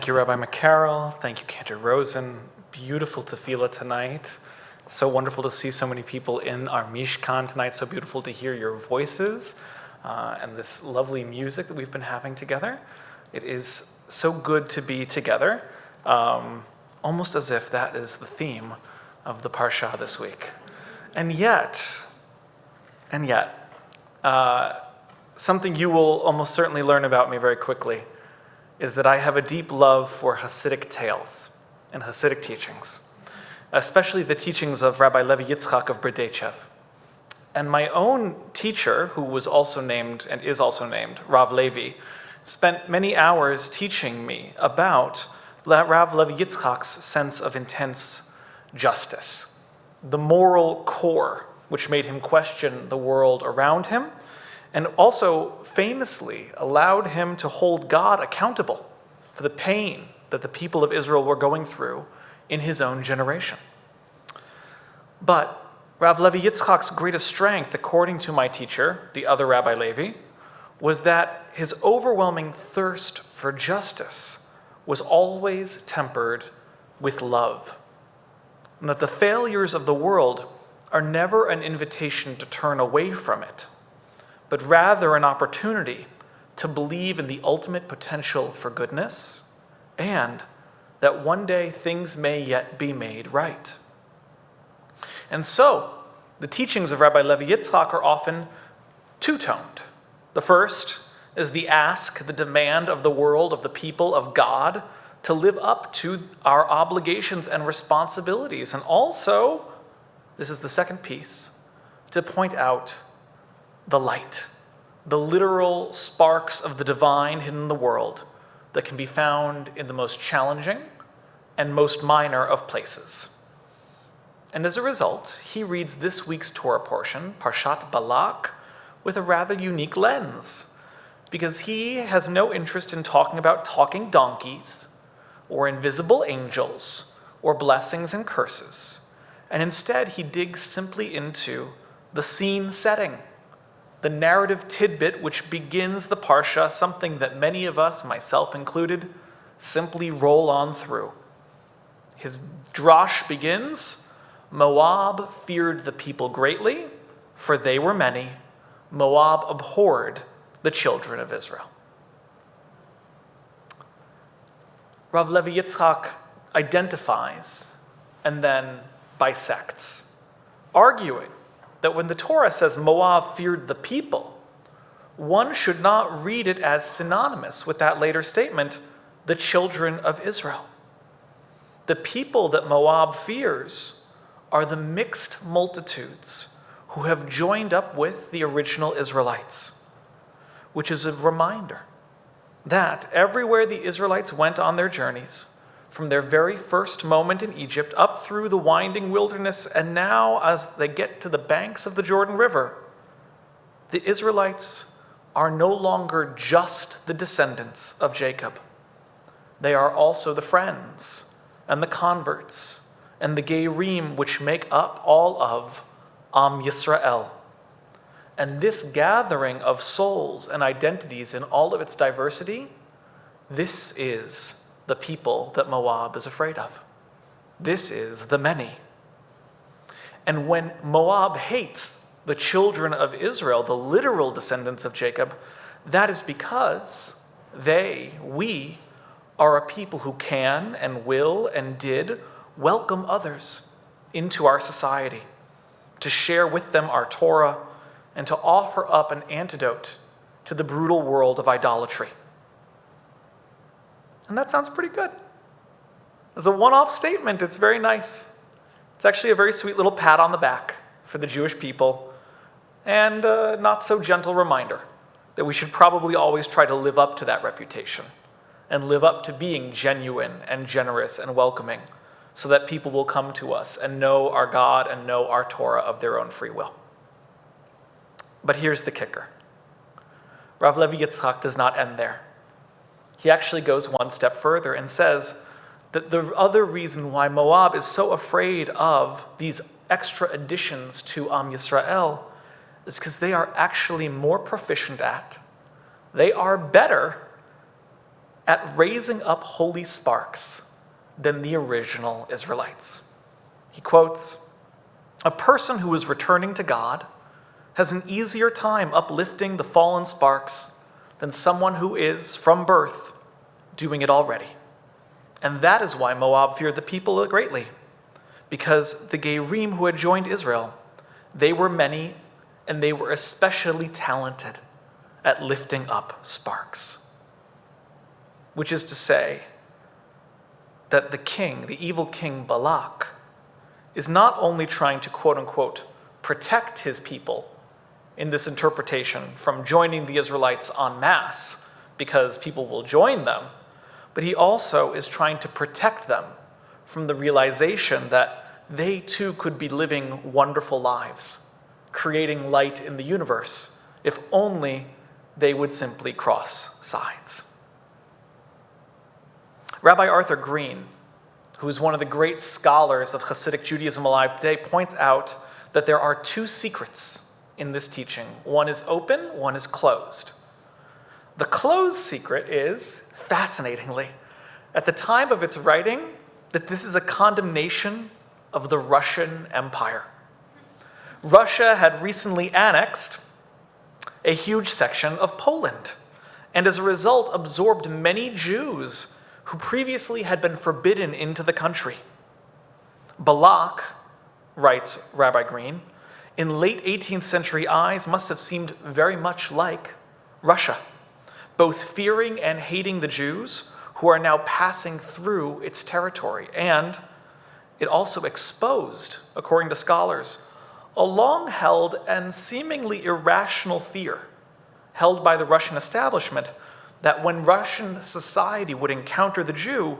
Thank you, Rabbi McCarroll. Thank you, Cantor Rosen. Beautiful tefillah tonight. So wonderful to see so many people in our Mishkan tonight. So beautiful to hear your voices and this lovely music that we've been having together. It is so good to be together, almost as if that is the theme of the Parsha this week. And yet, something you will almost certainly learn about me very quickly is that I have a deep love for Hasidic tales and Hasidic teachings, especially the teachings of Rabbi Levi Yitzchak of Berdechev. And my own teacher, who was also named and is also named Rav Levi, spent many hours teaching me about Rav Levi Yitzchak's sense of intense justice, the moral core which made him question the world around him, and also famously allowed him to hold God accountable for the pain that the people of Israel were going through in his own generation. But Rav Levi Yitzchak's greatest strength, according to my teacher, the other Rabbi Levi, was that his overwhelming thirst for justice was always tempered with love, and that the failures of the world are never an invitation to turn away from it, but rather an opportunity to believe in the ultimate potential for goodness and that one day things may yet be made right. And so, the teachings of Rabbi Levi Yitzchak are often two-toned. The first is the ask, the demand of the world, of the people, of God, to live up to our obligations and responsibilities. And also, this is the second piece, to point out the light, the literal sparks of the divine hidden in the world that can be found in the most challenging and most minor of places. And as a result, he reads this week's Torah portion, Parshat Balak, with a rather unique lens, because he has no interest in talking about talking donkeys or invisible angels or blessings and curses. And instead, he digs simply into the scene setting, the narrative tidbit which begins the Parsha, something that many of us, myself included, simply roll on through. His Drash begins, Moab feared the people greatly, for they were many. Moab abhorred the children of Israel. Rav Levi Yitzchak identifies and then bisects, arguing that when the Torah says Moab feared the people, one should not read it as synonymous with that later statement, the children of Israel. The people that Moab fears are the mixed multitudes who have joined up with the original Israelites, which is a reminder that everywhere the Israelites went on their journeys, from their very first moment in Egypt up through the winding wilderness, and now as they get to the banks of the Jordan River, the Israelites are no longer just the descendants of Jacob. They are also the friends and the converts and the Gerim which make up all of Am Yisrael. And this gathering of souls and identities in all of its diversity, this is the people that Moab is afraid of. This is the many. And when Moab hates the children of Israel, the literal descendants of Jacob, that is because we are a people who can and will and did welcome others into our society, to share with them our Torah, and to offer up an antidote to the brutal world of idolatry. And that sounds pretty good. As a one-off statement, it's very nice. It's actually a very sweet little pat on the back for the Jewish people, and a not so gentle reminder that we should probably always try to live up to that reputation and live up to being genuine and generous and welcoming, so that people will come to us and know our God and know our Torah of their own free will. But here's the kicker. Rav Levi Yitzchak does not end there. He actually goes one step further and says that the other reason why Moab is so afraid of these extra additions to Am Yisrael is because they are actually more proficient at, they are better at raising up holy sparks than the original Israelites. He quotes, "A person who is returning to God has an easier time uplifting the fallen sparks than someone who is, from birth, doing it already. And that is why Moab feared the people greatly, because the Gerim who had joined Israel, they were many, and they were especially talented at lifting up sparks." Which is to say that the king, the evil king Balak, is not only trying to quote-unquote protect his people in this interpretation from joining the Israelites en masse because people will join them, but he also is trying to protect them from the realization that they too could be living wonderful lives, creating light in the universe, if only they would simply cross sides. Rabbi Arthur Green, who is one of the great scholars of Hasidic Judaism alive today, points out that there are two secrets in this teaching. One is open, one is closed. The closed secret is, fascinatingly, at the time of its writing, that this is a condemnation of the Russian Empire. Russia had recently annexed a huge section of Poland, and as a result absorbed many Jews who previously had been forbidden into the country. Balak, writes Rabbi Green, in late 18th century eyes must have seemed very much like Russia, both fearing and hating the Jews who are now passing through its territory. And it also exposed, according to scholars, a long-held and seemingly irrational fear held by the Russian establishment that when Russian society would encounter the Jew,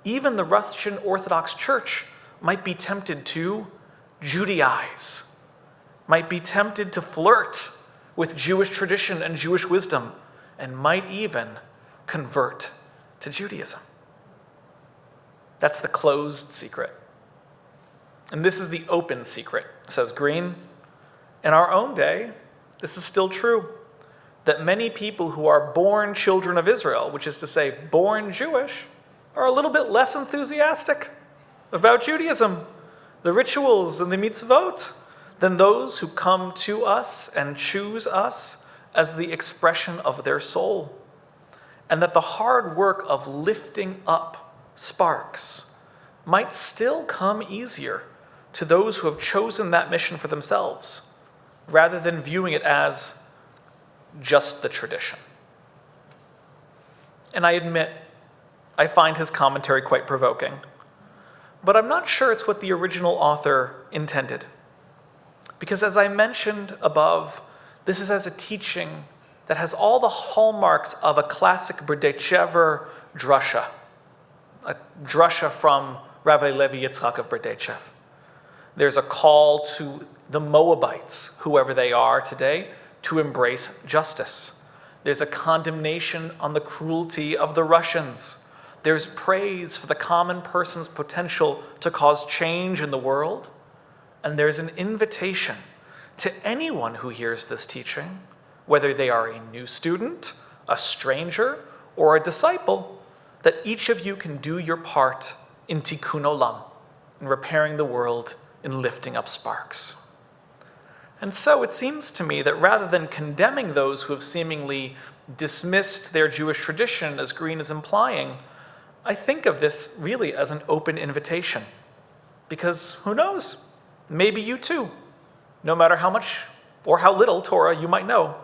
even the Russian Orthodox Church might be tempted to Judaize, might be tempted to flirt with Jewish tradition and Jewish wisdom, and might even convert to Judaism. That's the closed secret. And this is the open secret, says Green. In our own day, this is still true, that many people who are born children of Israel, which is to say born Jewish, are a little bit less enthusiastic about Judaism, the rituals and the mitzvot, than those who come to us and choose us as the expression of their soul. And that the hard work of lifting up sparks might still come easier to those who have chosen that mission for themselves, rather than viewing it as just the tradition. And I admit, I find his commentary quite provoking, but I'm not sure it's what the original author intended. Because as I mentioned above, this is as a teaching that has all the hallmarks of a classic B'dei Shever drasha, a drasha from Rabbi Levi Yitzchak of B'dei Shev. There's a call to the Moabites, whoever they are today, to embrace justice. There's a condemnation on the cruelty of the Russians. There's praise for the common person's potential to cause change in the world. And there's an invitation to anyone who hears this teaching, whether they are a new student, a stranger, or a disciple, that each of you can do your part in tikkun olam, in repairing the world, in lifting up sparks. And so it seems to me that rather than condemning those who have seemingly dismissed their Jewish tradition, as Green is implying, I think of this really as an open invitation. Because who knows? Maybe you too, no matter how much or how little Torah you might know,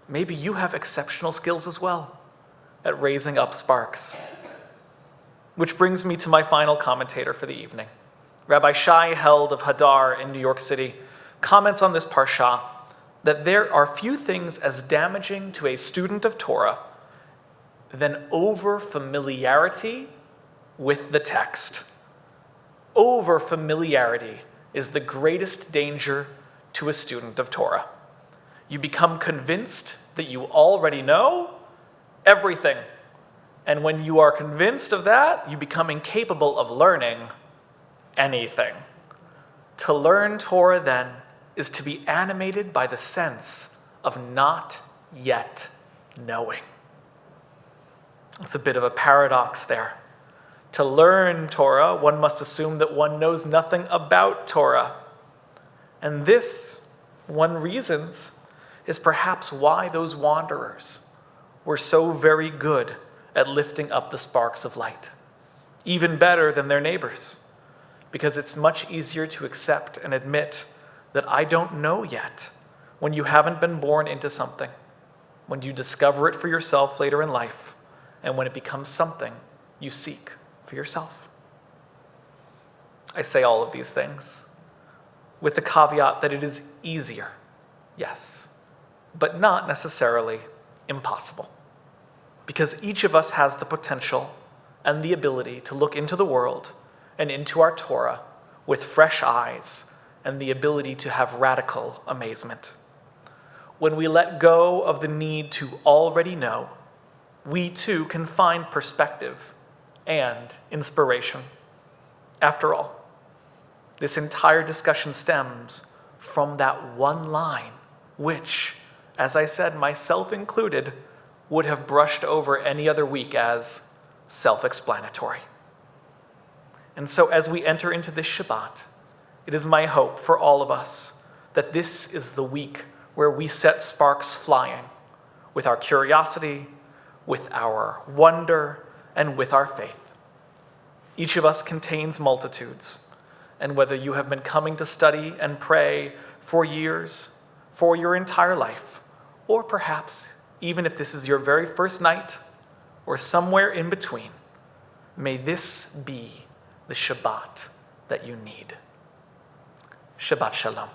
maybe you have exceptional skills as well at raising up sparks. Which brings me to my final commentator for the evening. Rabbi Shai Held of Hadar in New York City comments on this parsha that there are few things as damaging to a student of Torah than over-familiarity with the text. Over-familiarity is the greatest danger to a student of Torah. You become convinced that you already know everything. And when you are convinced of that, you become incapable of learning anything. To learn Torah, then, is to be animated by the sense of not yet knowing. It's a bit of a paradox there. To learn Torah, one must assume that one knows nothing about Torah. And this, one reasons, is perhaps why those wanderers were so very good at lifting up the sparks of light, even better than their neighbors, because it's much easier to accept and admit that I don't know yet when you haven't been born into something, when you discover it for yourself later in life, and when it becomes something you seek for yourself. I say all of these things with the caveat that it is easier, yes, but not necessarily impossible, because each of us has the potential and the ability to look into the world and into our Torah with fresh eyes and the ability to have radical amazement. When we let go of the need to already know, we too can find perspective and inspiration. After all, this entire discussion stems from that one line, which, as I said, myself included, would have brushed over any other week as self-explanatory. And so as we enter into this Shabbat, it is my hope for all of us that this is the week where we set sparks flying with our curiosity, with our wonder, and with our faith. Each of us contains multitudes, and whether you have been coming to study and pray for years, for your entire life, or perhaps even if this is your very first night or somewhere in between, may this be the Shabbat that you need. Shabbat Shalom.